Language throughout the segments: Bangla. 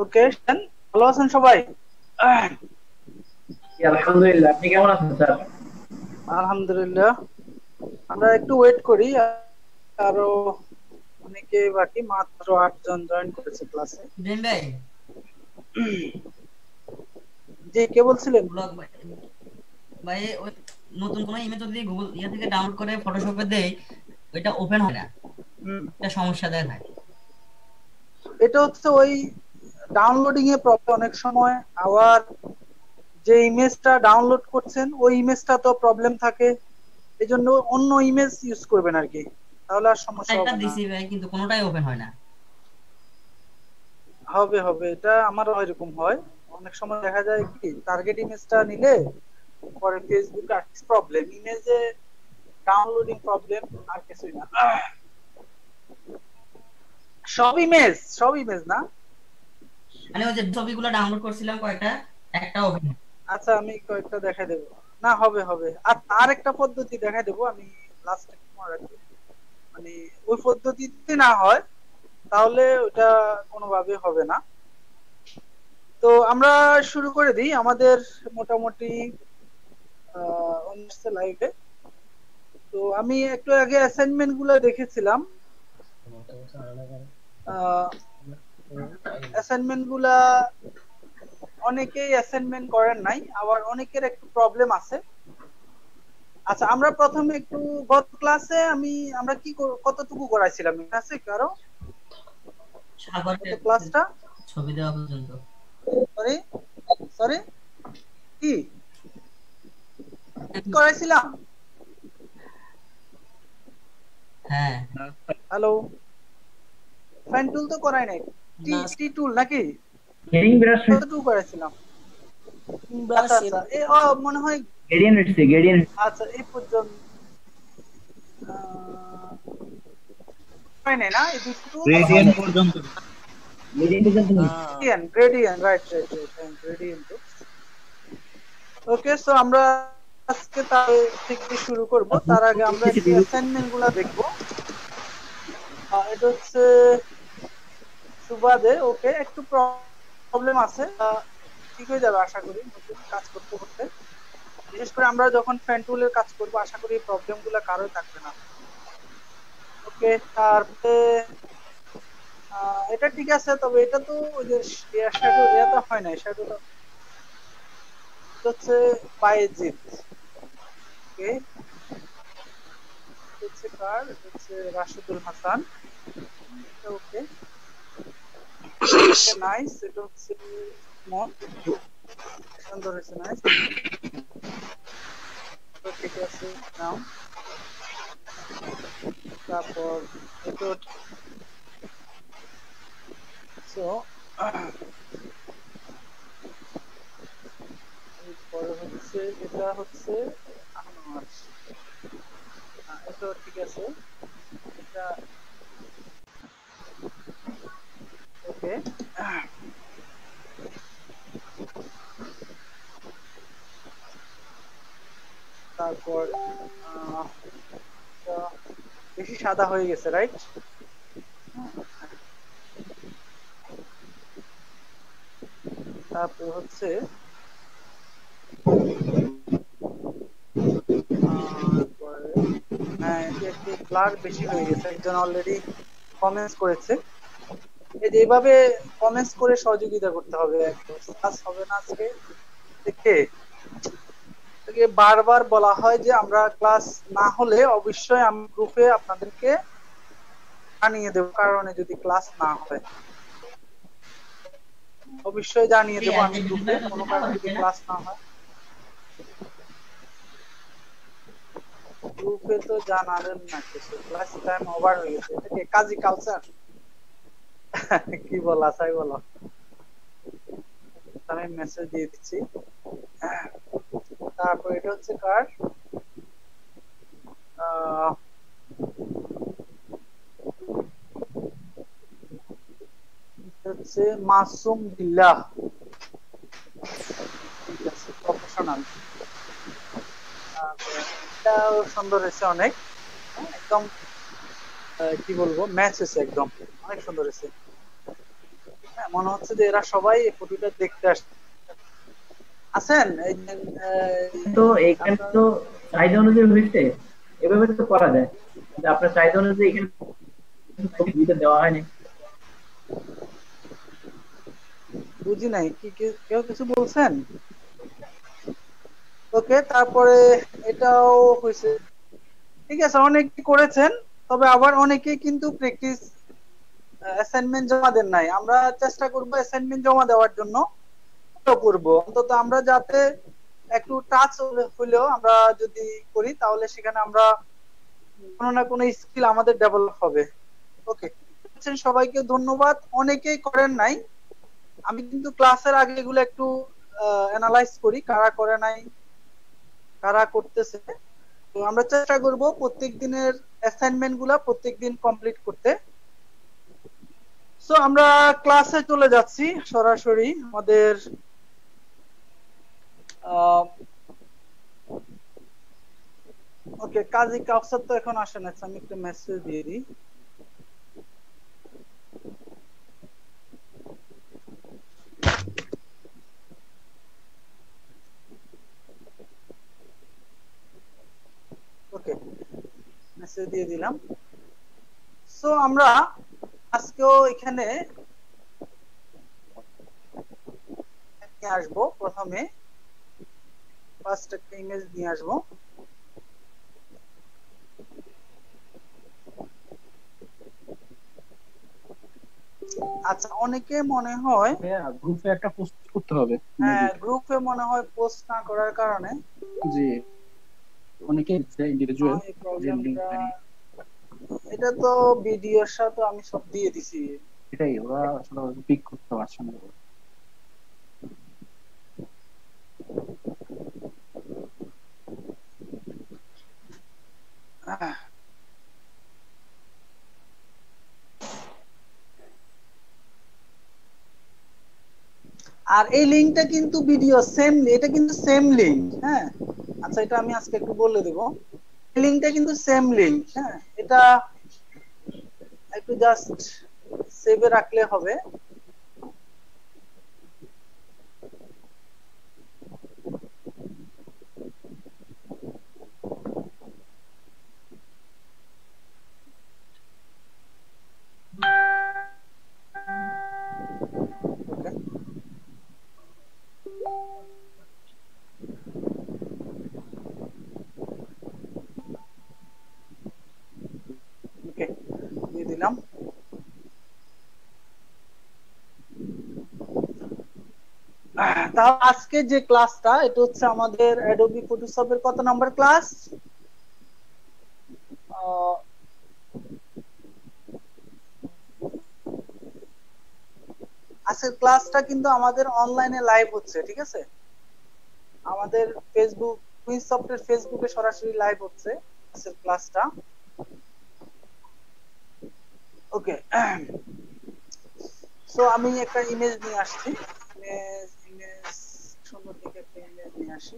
ওকে, ভালো আছেন সবাই? জি, আলহামদুলিল্লাহ। আপনি কেমন আছেন স্যার? আলহামদুলিল্লাহ। আমরা একটু ওয়েট করি, আরো অনেকে বাকি, মাত্র 8 জন জয়েন করেছে ক্লাসে। ইব্রাহিম ভাই, জি, কে বলছিলেন? ব্লগ ভাই, ভাই ওই নতুন কোন ইমেজ যদি গুগল ইয়া থেকে ডাউনলোড করে ফটোশপে দেই, ওইটা ওপেন হয় না। হুম, এটা সমস্যা দেখায়। এটা হচ্ছে ওই ডাউনলোডিং এ প্রবলেম অনেক সময়। আবার যে ইমেজটা ডাউনলোড করছেন ওই ইমেজটা তো প্রবলেম থাকে, এই জন্য অন্য ইমেজ ইউজ করবেন আর কি, তাহলে আর সমস্যা একটা হবে না। দিছি ভাই, কিন্তু কোনোটাই ওপেন হয় না। হবে হবে, এটা আমারও এরকম হয়। অনেক সময় দেখা যায় কি, টার্গেট ইমেজটা নিলে পরে ফেসবুকে আসছে প্রবলেম, ইমেজে ডাউনলোডিং প্রবলেম, আর কিছুই না। সব ইমেজ না। মানে ওই যে ছবিগুলো ডাউনলোড করছিলাম কয়েকটা, একটা ওপেন। আচ্ছা, আমি কয়েকটা দেখাই দেবো। না, হবে হবে। আর আরেকটা পদ্ধতি দেখাই দেবো আমি, লাস্টে মনে রাখবো। মানে ওই পদ্ধতিতে না হয় তাহলে ওটা কোনোভাবে হবে না। তো আমরা শুরু করে দিই আমাদের মোটামুটি অনুষ্ঠান লাইভে। তো আমি একটু আগে অ্যাসাইনমেন্ট গুলো দেখেছিলাম। অ্যাসাইনমেন্ট গুলা অনেকেই অ্যাসাইনমেন্ট করেন নাই, আবার অনেকের একটু প্রবলেম আছে। আচ্ছা, আমরা প্রথমে একটু গত ক্লাসে আমরা কতটুকু করাইছিলাম, মনে আছে কারো? গত সাগরের ক্লাসটা, ছবি দেওয়া পর্যন্ত। সরি সরি, কি কি করাইছিলাম? হ্যাঁ, হ্যালো, ফ্যান টুল তো করাই নাই। টি না টি টুল নাকি? হেডিং ব্রাশ, কতটুকু করাইছিলাম? আচ্ছা ব্রাশ আচ্ছা, মনে হয়। গ্রেডিয়েন্ট হচ্ছে গ্রেডিয়েন্ট। আচ্ছা, এই পর্যন্ত হয় নাই না, এই দুটো গ্রেডিয়েন্ট পর্যন্ত। গ্রেডিয়েন্ট কিন্তু gradient gradient, right right right, gradient. Okay, so আমরা আজকে তার ঠিক দিয়ে শুরু করব। তার আগে আমরা একটু অ্যাসাইনমেন্ট গুলা দেখবো। এটা হচ্ছে সুবাদে। ওকে, একটু প্রবলেম আছে, ঠিক হয়ে যাবে আশা করি নতুন কাজ করতে করতে। বিশেষ করে আমরা যখন ফ্যান টুলের কাজ করব, আশা করি এই প্রবলেম গুলা কারোই থাকবে না। ওকে, তারপরে এটা ঠিক আছে, তবে এটা তো ওই যে শ্যাডো, এটা হয় না শ্যাডোটা হচ্ছে বায়েজিদ। ওকে, হচ্ছে কার, এটা হচ্ছে রাশিদুল হাসান। ওকে, নাইস। এটা হচ্ছে মন, সুন্দর হয়েছে, নাইস। তো ঠিক আছে, নাও। তারপর এটা সো পরে হচ্ছে, এটা হচ্ছে আনারস। এটা ঠিক আছে, এটা ওকে। তারপর এটা বেশি সাদা হয়ে গেছে, রাইট? তারপর হচ্ছে হ্যাঁ, এটি একটু ব্লার বেশি হয়ে গেছে, একজন অলরেডি কমেন্টস করেছে। এই যে এইভাবে কমেন্টস করে সহযোগিতা করতে হবে, ক্লাস হবে না আজকে দেখে। থেকে বারবার বলা হয় যে আমরা ক্লাস না হলে অবশ্যই আমি গ্রুপে আপনাদেরকে জানিয়ে দেবো, কারণে যদি ক্লাস না হয় অবশ্যই জানিয়ে এই দেবো আমি আজকে বিদ্যুৎ গ্রুপে, ভাই কোনো চলছে না, কারণে যদি হচ্ছে না। ক্লাস না হয়। গ্রুপে তো জানালেন না কিছু, ক্লাস টাইম ওভার হয়ে গেছে, এটা কি কাজী কালচার? কি বলা চাই বলো, আমি মেসেজ দিয়ে দিচ্ছি। তারপর এটা হচ্ছে কার, আহ, এটা হচ্ছে মাসুম বিল্লাহ। ঠিক আছে, প্রফেশনাল। এটাও সুন্দর হয়েছে অনেক, একদম কি বলবো, ম্যাচ হয়েছে একদম, অনেক সুন্দর হয়েছে। মনে হচ্ছে যে এরা সবাই এই ফটোটা দেখতে আছেন। এই যে, তো এখানে আপনার তো চাহিদা অনুযায়ী হয়েছে, এভাবে তো করা যায়, কিন্তু আপনার চাহিদা অনুযায়ী এখানে ছবি দিতে দেওয়া হয়নি। বুঝি নাই কি কেউ কিছু বলছেন? ওকে, তারপরে এটাও হয়েছে, ঠিক আছে, অনেকে করেছেন, তবে আবার অনেকেই কিন্তু প্র্যাকটিস অ্যাসাইনমেন্ট জমা দেন নাই। আমরা চেষ্টা করব অ্যাসাইনমেন্ট জমা দেওয়ার জন্য, করব অন্তত আমরা যাতে একটু টাচ হলেও আমরা যদি করি তাহলে সেখানে আমরা কোনো না কোনো স্কিল আমাদের ডেভেলপ হবে। ওকে, সবাইকে ধন্যবাদ। অনেকেই করেন নাই, আমি কিন্তু ক্লাসের আগে এগুলো একটু অ্যানালাইজ করি কারা করে নাই কারা করতেছে। তো আমরা চেষ্টা করব প্রত্যেক দিনের অ্যাসাইনমেন্ট গুলা প্রত্যেকদিন কমপ্লিট করতে। সো আমরা ক্লাসে চলে যাচ্ছি সরাসরি আমাদের ওকে, কাজী কাউসার তো এখন আসে না, আমি একটা মেসেজ দিয়ে দিই। ওকে, মেসেজ দিয়ে দিলাম। সো আমরা আজকেও এখানে নিয়ে আসবো, প্রথমে ফার্স্ট একটা ইমেজ নিয়ে আসবো। আচ্ছা, অনেকে মনে হয় গ্রুপে একটা পোস্ট করতে হবে। হ্যাঁ, গ্রুপে মনে হয় পোস্ট না করার কারণে জি, অনেকে ইন্ডিভিজুয়াল এই যে প্রবলেমটা। লিংক, এটা তো ভিডিওর সাথে আমি সব দিয়ে দিছি। এটাই ওরা আসলে পিক করতে পারছে না। আর এই লিংকটা কিন্তু ভিডিও সেম, এটা কিন্তু সেম লিংক। হ্যাঁ, আচ্ছা, এটা আমি আজকে একটু বলে দেব, এই লিংকটা কিন্তু সেম লিংক। হ্যাঁ, এটা একটু জাস্ট সেভে রাখলে হবে। ওকে, ওকে, দিয়ে দিলাম। তাহলে আজকে যে ক্লাসটা, এটা হচ্ছে আমাদের অ্যাডোবি ফটোশপের কত নাম্বার ক্লাস? আজকের ক্লাসটা কিন্তু আমাদের অনলাইনে লাইভ হচ্ছে, ঠিক আছে? আমাদের ফেসবুক কুইজ সফটের ফেসবুকে সরাসরি লাইভ হচ্ছে আজকের ক্লাসটা। ওকে, সো আমি একটা ইমেজ নিয়ে আসছি, ইমেজ সুন্দর দেখে একটা ইমেজ নিয়ে আসি।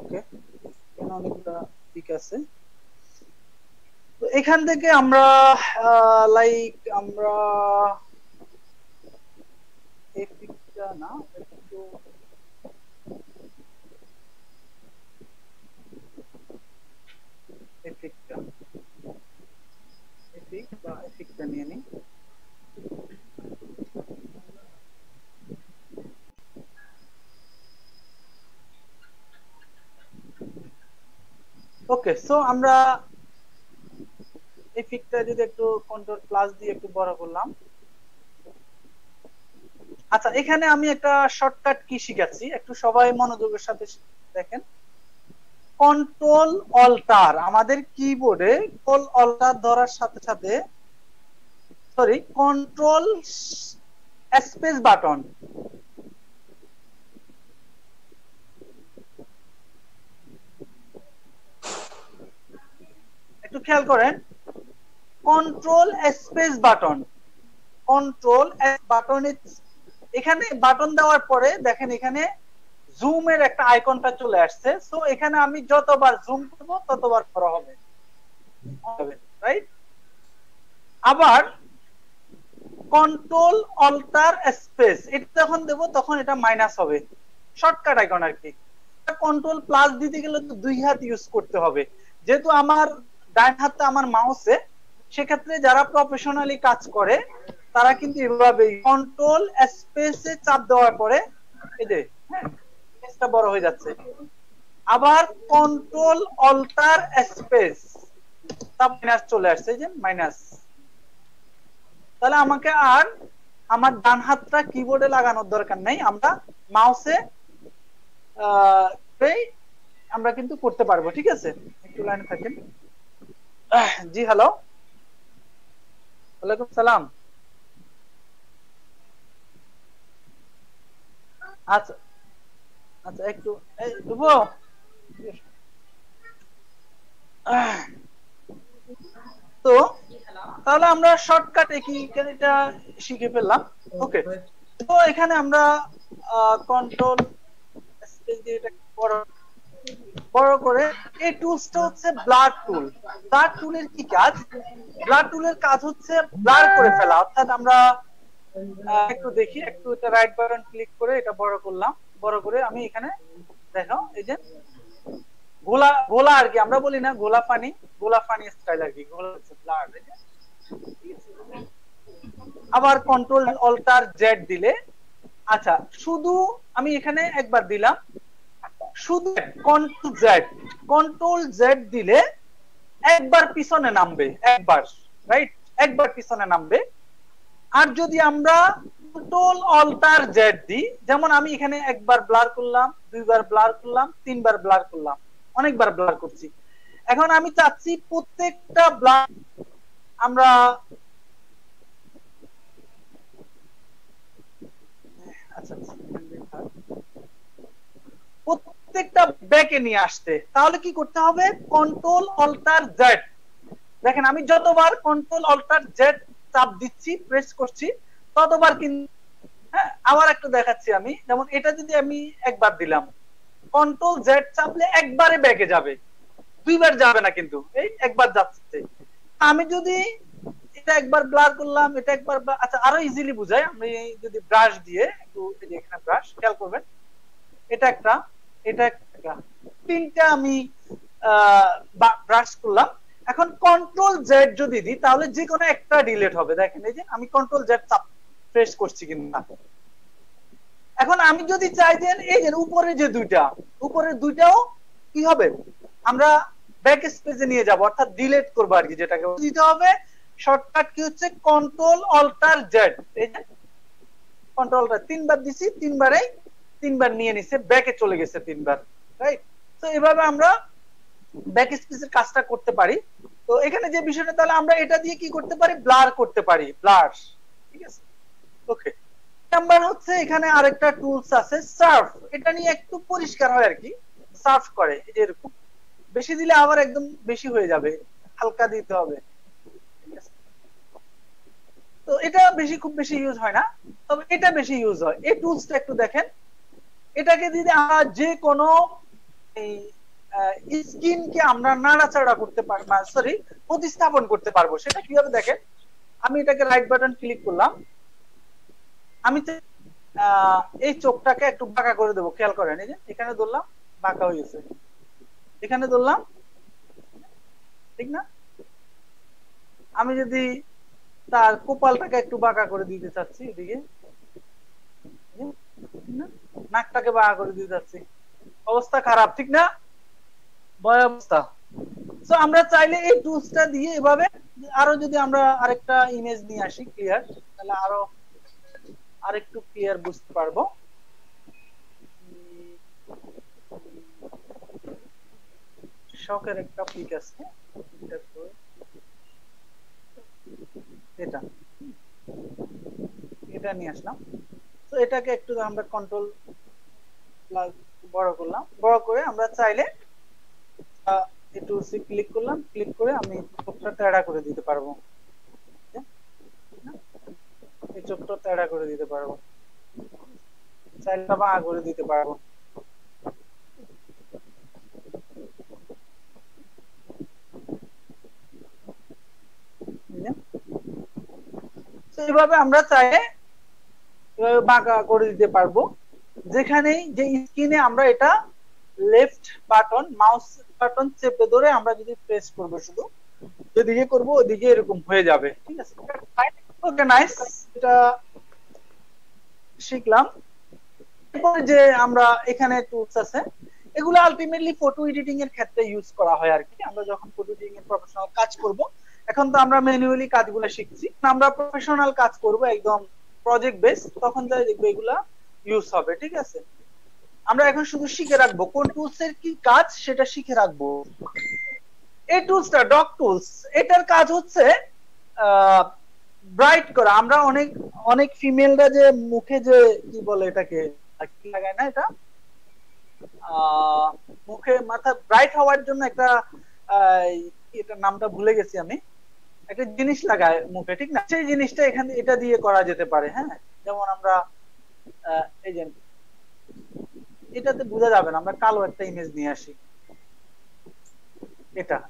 ওকে, এখানে অনেকগুলো ঠিক আছে। তো এখান থেকে আমরা লাইক আমরা এই পিকটা না, একটু এফেক্টটা এফেক্ট বা এফেক্টটা নিয়ে নিই। ওকে, সো আমরা এই পিকটা যদি একটু কন্ট্রোল প্লাস দিয়ে একটু বড় করলাম। আচ্ছা, এখানে আমি একটা শর্টকাট কি শিখাচ্ছি, একটু সবাই মনোযোগের সাথে দেখেন। কন্ট্রোল অল্টার, আমাদের কিবোর্ডে কন্ট্রোল অল্টার ধরার সাথে সাথে, সরি, কন্ট্রোল স্পেস বাটন, একটু খেয়াল করেন, control space button, control button, এখানে বাটন দেওয়ার পরে দেখেন এখানে জুমের একটা আইকনটা চলে আসছে। সো এখানে আমি যতবার জুম করব ততবার বড় হবে, রাইট? আবার কন্ট্রোল অল্টার স্পেস, এটা যখন দেব তখন এটা মাইনাস হবে, শর্টকাট আইকন আর কি। কন্ট্রোল প্লাস দিতে গেলে তো দুই হাত ইউজ করতে হবে, যেহেতু আমার ডান হাতটা আমার মাউসে, সেক্ষেত্রে যারা প্রফেশনালি কাজ করে তারা কিন্তু এভাবে কন্ট্রোল স্পেসে চাপ দেওয়ার পরে এই যে স্পেসটা বড় হয়ে যাচ্ছে। আবার কন্ট্রোল অল্টার স্পেস, তারপর মাইনাস চলে আসছে, এই যে মাইনাস। তাহলে আমাকে আর আমার ডান হাতটা কিবোর্ডে লাগানোর দরকার নেই, আমরা মাউসে আমরা কিন্তু করতে পারবো। ঠিক আছে, একটু লাইনে থাকেন। জি হ্যালো, ওয়ালাইকুম সালাম। আচ্ছা আচ্ছা, একটু তো তাহলে আমরা শর্টকাটে কি এটা শিখে ফেললাম। ওকে, তো এখানে আমরা কন্ট্রোল স্পেস দিয়ে এটা বড় করে, এই টুলসটা হচ্ছে ব্লার টুল। ব্লার টুলের কি কাজ? ব্লার টুলের কাজ হচ্ছে ব্লার করে ফেলা, অর্থাৎ আমরা একটু দেখি, একটু এটা রাইট বাটন ক্লিক করে এটা বড় করলাম, বড় করে আমি এখানে দেখো এই যে গোলা গোলা আর কি, আমরা বলি না গোলা পানি, গোলা পানি স্টাইল আর কি, গোলা হচ্ছে ব্লার। আবার কন্ট্রোল অল্টার জেড দিলে, আচ্ছা শুধু আমি এখানে একবার দিলাম, শুধু কন্ট্রোল জেড দিলে একবার পিছনে নামবে, একবার, রাইট, একবার পিছনে নামবে। আর যদি আমরা কন্ট্রোল অল্টার জেড দিই, যেমন আমি এখানে একবার ব্লার করলাম, দুইবার ব্লার করলাম, তিনবার ব্লার করলাম, অনেকবার ব্লার করছি। এখন আমি চাচ্ছি প্রত্যেকটা ব্লার আমরা প্রত্যেকটা ব্যাকে নিয়ে আসতে, তাহলে কি করতে হবে? Control alter Z. দেখেন আমি যতবার কন্ট্রোল অল্টার জেড চাপ দিচ্ছি, প্রেস করছি, ততবার কিন্তু, হ্যাঁ আবার একটু দেখাচ্ছি আমি, যেমন এটা যদি আমি একবার দিলাম, কন্ট্রোল জেড চাপলে একবারে ব্যাকে যাবে, দুইবার যাবে না, কিন্তু এই একবার যাচ্ছে। আমি যদি এটা একবার ব্লার করলাম, এটা একবার, আচ্ছা আরো ইজিলি বুঝাই, আমি যদি ব্রাশ দিয়ে একটু, এখানে ব্রাশ খেয়াল করবেন, এটা একটা, এটা একটা, তিনটা আমি ব্রাশ করলাম। এখন কন্ট্রোল জেড যদি দিই তাহলে যে কোনো একটা ডিলিট হবে। দেখেন এই যে আমি কন্ট্রোল জেড চাপ প্রেস করছি কিনা। এখন আমি যদি চাই যে এই যে উপরে যে দুইটা, উপরের দুইটাও কি হবে, আমরা ব্যাক স্পেসে নিয়ে যাব, অর্থাৎ ডিলিট করব আর কি, যেটাকে দিতে হবে শর্টকাট কি হচ্ছে কন্ট্রোল অল্টার জেড। এই যে কন্ট্রোল অল্টার তিনবার দিছি, তিনবার নিয়ে নিছে, ব্যাকে চলে গেছে তিনবার, রাইট? তো এভাবে আমরা ব্যাক স্পেসের কাজটা করতে পারি। তো এখানে যে বিষয়টা, তাহলে আমরা এটা দিয়ে কি করতে পারি? ব্লার করতে পারি, ব্লার। ঠিক আছে, ওকে। নাম্বার হচ্ছে এখানে আরেকটা টুলস আছে সার্ফ, এটা নিয়ে একটু পরিষ্কার হয় আর কি, সার্ফ করে এই যে এরকম, বেশি দিলে আবার একদম বেশি হয়ে যাবে, হালকা দিতে হবে। তো এটা বেশি, খুব বেশি ইউজ হয় না, তবে এটা বেশি ইউজ হয়। এই টুলসটা একটু দেখেন, এটাকে যদি আমরা যে কোনো স্কিনকে আমরা নাড়াচাড়া করতে পারবো, সরি প্রতিস্থাপন করতে পারবো। সেটা কিভাবে দেখেন, আমি এটাকে রাইট বাটন ক্লিক করলাম, আমি এই চোখটাকে একটু বাঁকা করে দেবো, খেয়াল করেন এই যে এখানে ধরলাম বাঁকা হয়ে গেছে, এখানে ধরলাম, ঠিক না? আমি যদি তার কপালটাকে একটু বাঁকা করে দিতে চাচ্ছি, এদিকে নাকটাকে বাঁকা করে দিতে চাচ্ছি, অবস্থা খারাপ, ঠিক না? ভয় অবস্থা। সো আমরা চাইলে এই টুলসটা দিয়ে এভাবে, আরো যদি আমরা আরেকটা ইমেজ নিয়ে আসি ক্লিয়ার, তাহলে আরো আরেকটু ক্লিয়ার বুঝতে পারবো। শখের একটা পিক আছে, এটা নিয়ে আসলাম। তো এটাকে একটু আমরা কন্ট্রোল বড় করলাম, বড় করে আমরা চাইলে এই টুলসে ক্লিক করলাম, ক্লিক করে আমি চোখটা তেড়া করে দিতে পারবো, এই চোখটা তেড়া করে দিতে পারবো, চাইলটা বাঁকা করে দিতে পারবো। এইভাবে আমরা চাইলে এভাবে বাঁকা করে দিতে পারবো, যেখানেই যে স্ক্রিনে আমরা এটা লেফট বাটন মাউস বাটন চেপে ধরে আমরা যদি প্রেস করব, শুধু যেদিকে করব ওদিকে এরকম হয়ে যাবে, ঠিক আছে। ওকে নাইস, এটা শিখলাম। এরপরে যে আমরা এখানে টুলস আছে, এগুলো আলটিমেটলি ফটো এডিটিং এর ক্ষেত্রে ইউজ করা হয় আর কি। আমরা যখন ফটো এডিটিং এর প্রফেশনাল কাজ করব, এখন তো আমরা ম্যানুয়ালি কাজগুলো শিখছি, আমরা প্রফেশনাল কাজ করব একদম প্রজেক্ট বেস, তখন যাই দেখবো এগুলা ইউজ হবে, ঠিক আছে। আমরা এখন শুধু শিখে রাখবো কোন টুলস এর কি কাজ, সেটা শিখে রাখবো। এই টুলসটা ডক টুলস, এটার কাজ হচ্ছে ব্রাইট করা। আমরা অনেক অনেক ফিমেলরা যে মুখে যে কি বলে এটাকে কি লাগায় না, এটা মুখে মাথা ব্রাইট হওয়ার জন্য একটা এটা নামটা ভুলে গেছি আমি, একটা জিনিস লাগায় মুখে, ঠিক না? সেই জিনিসটা এখানে এটা দিয়ে করা যেতে পারে। হ্যাঁ, যেমন আমরা এই যে এটাতে বোঝা যাবে না, আমরা কালো একটা ইমেজ নিয়ে আসি,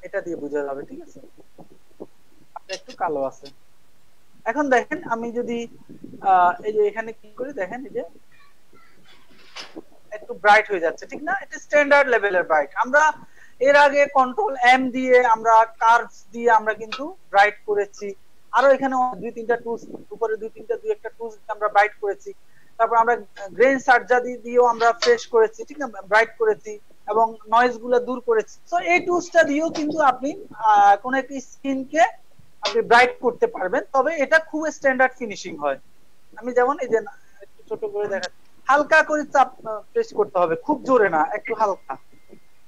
এটা দিয়ে বোঝা যাবে, ঠিক আছে। একটু কালো আছে। এখন দেখেন আমি যদি এই যে এখানে ক্লিক করি, দেখেন এই যে একটু ব্রাইট হয়ে যাচ্ছে, ঠিক না? এটা স্ট্যান্ডার্ড লেভেলের ব্রাইট। আমরা এর আগে কন্ট্রোল এম দিয়ে আমরা কার্ভস দিয়ে আমরা কিন্তু ব্রাইট করেছি, আরো এখানে দুই তিনটা টুলস উপরে দুই একটা টুলস আমরা ব্রাইট করেছি। তারপর আমরা গ্রেন সার্জারি দিয়েও আমরা ফ্রেশ করেছি, ঠিক না, ব্রাইট করেছি এবং নয়েজ গুলো দূর করেছি। তো এই টুলসটা দিয়েও কিন্তু আপনি কোন একটা স্ক্রিনকে আপনি ব্রাইট করতে পারবেন, তবে এটা খুব স্ট্যান্ডার্ড ফিনিশিং হয়। আমি যেমন এই যে একটু ছোট করে দেখাচ্ছি, হালকা করে চাপ প্রেস করতে হবে, খুব জোরে না, একটু হালকা,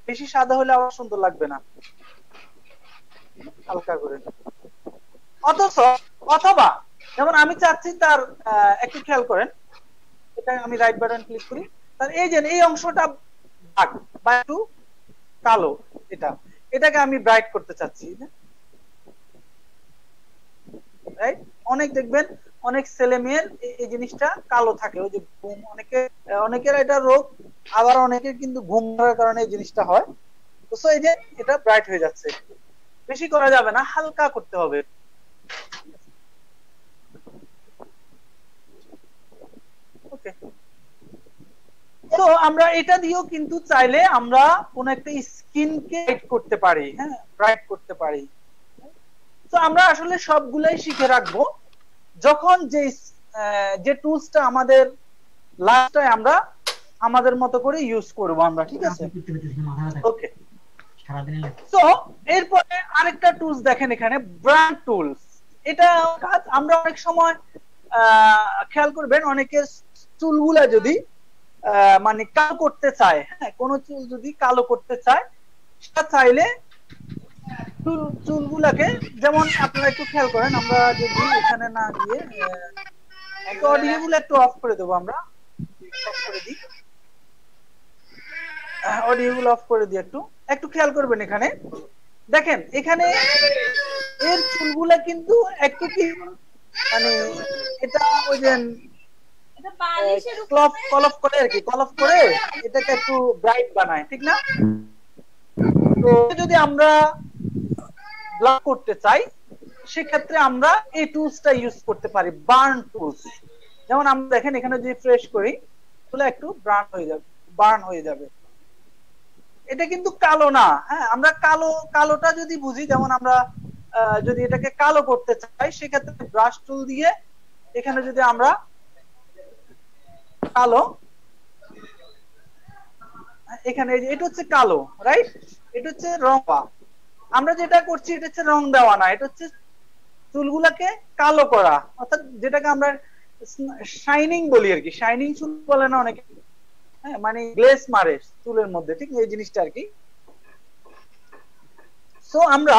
বেশি সাদা হলে আবার সুন্দর লাগবে না, হালকা করে। অথবা যেমন আমি চাচ্ছি তার একটু খেয়াল করেন, এটা আমি রাইট বাটন ক্লিক করি, তার এই যে এই অংশটা ভাগ বা একটু কালো, এটাকে আমি ব্রাইট করতে চাচ্ছি, রাইট? অনেক দেখবেন অনেক ছেলে মেয়ের এই জিনিসটা কালো থাকে, ওই যে ঘুম, অনেকের এটা রোগ, আবার অনেকের কিন্তু ঘুম ধরার কারণে এই জিনিসটা হয়। তো এই যে এটা ব্রাইট হয়ে যাচ্ছে, বেশি করা যাবে না, হালকা করতে হবে। ওকে, তো আমরা এটা দিয়েও কিন্তু চাইলে আমরা কোন একটা স্কিনকে ব্রাইট করতে পারি, হ্যাঁ, ব্রাইট করতে পারি। তো আমরা আসলে সবগুলাই শিখে রাখবো, যখন যে টুলসটা আমাদের লাস্টে আমরা আমাদের মতো করে ইউজ করব আমরা, ঠিক আছে। ওকে, তো এরপরে আরেকটা টুলস দেখেন এখানে, ব্রান্ড টুলস। এটা কাজ আমরা অনেক সময় খেয়াল করবেন, অনেকের চুলগুলা যদি মানে কালো করতে চায়, হ্যাঁ, কোন চুল যদি কালো করতে চায়, সেটা চাইলে চুলগুলাকে, যেমন আপনারা একটু খেয়াল করেন, আমরা যদি এখানে না গিয়ে একটু অডিওগুলো একটু অফ করে দেবো, আমরা অফ করে দিই, অডিওগুলো অফ করে দিই, একটু খেয়াল করবেন। এখানে দেখেন, এখানে এর চুলগুলা কিন্তু একটু কি মানে এটা ওই যে কলফ করে আর কি, কলফ করে এটাকে একটু ব্রাইট বানায়, ঠিক না? তো যদি আমরা ব্লাক করতে চাই, সেক্ষেত্রে আমরা এই টুলসটা ইউজ করতে পারি, বার্ন টুলস। যেমন আমরা দেখেন এখানে যদি ফ্রেশ করি, তাহলে একটু বার্ন হয়ে যাবে। এটা কিন্তু কালো না, হ্যাঁ, আমরা কালোটা যদি বুঝি, যেমন আমরা যদি এটাকে কালো করতে চাই, সেক্ষেত্রে ব্রাশ টুল দিয়ে এখানে যদি আমরা কালো, এখানে এটা হচ্ছে কালো, রাইট? এটা হচ্ছে রং। আমরা যেটা করছি এটা হচ্ছে রং দেওয়া না, এটা হচ্ছে চুলগুলাকে কালো করা, অর্থাৎ যেটাকে আমরা শাইনিং বলি আর কি। শাইনিং চুল বলে না অনেকে, হ্যাঁ, মানে গ্লেজ মারে চুলের মধ্যে, ঠিক এই জিনিসটা আর কি। সো আমরা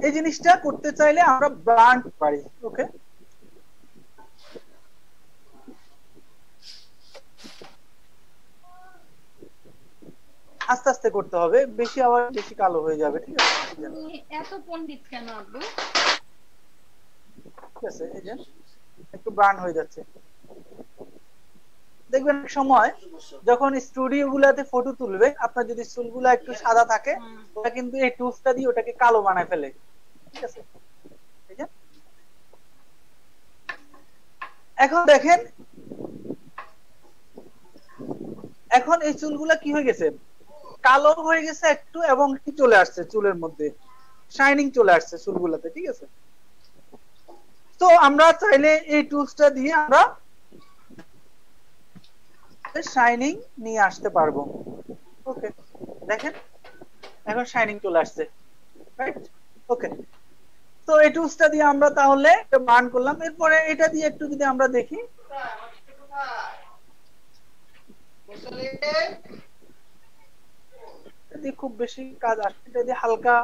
এই জিনিসটা করতে চাইলে আমরা ব্রান্ড পারি। ওকে, আস্তে আস্তে করতে হবে, বেশি আবার বেশি কালো হয়ে যাবে। ঠিক আছে, এত পণ্ডিত কেন আব্বু? ঠিক আছে, এই যে একটু ব্রাউন হয়ে যাচ্ছে। দেখবেন এক সময় যখন স্টুডিও গুলাতে ফটো তুলবে, আপনার যদি চুলগুলা একটু সাদা থাকে, ওটা কিন্তু এই টুলসটা দিয়ে ওটাকে কালো বানায় ফেলে। ঠিক আছে, এই যে এখন দেখেন, এখন এই চুলগুলা কি হয়ে গেছে, কালো হয়ে গেছে একটু, এবং কি চলে আসছে চুলের মধ্যে, শাইনিং চলে আসছে চুলগুলাতে। ঠিক আছে, তো আমরা চাইলে এই টুলসটা দিয়ে আমরা শাইনিং নিয়ে আসতে পারবো। ওকে, দেখেন এখন শাইনিং চলে আসছে, রাইট? ওকে, তো এই টুলসটা দিয়ে আমরা তাহলে বার্ন করলাম। এরপরে এটা দিয়ে একটু যদি আমরা দেখি, খুব বেশি কাজ আসে, এটা দিয়ে হালকা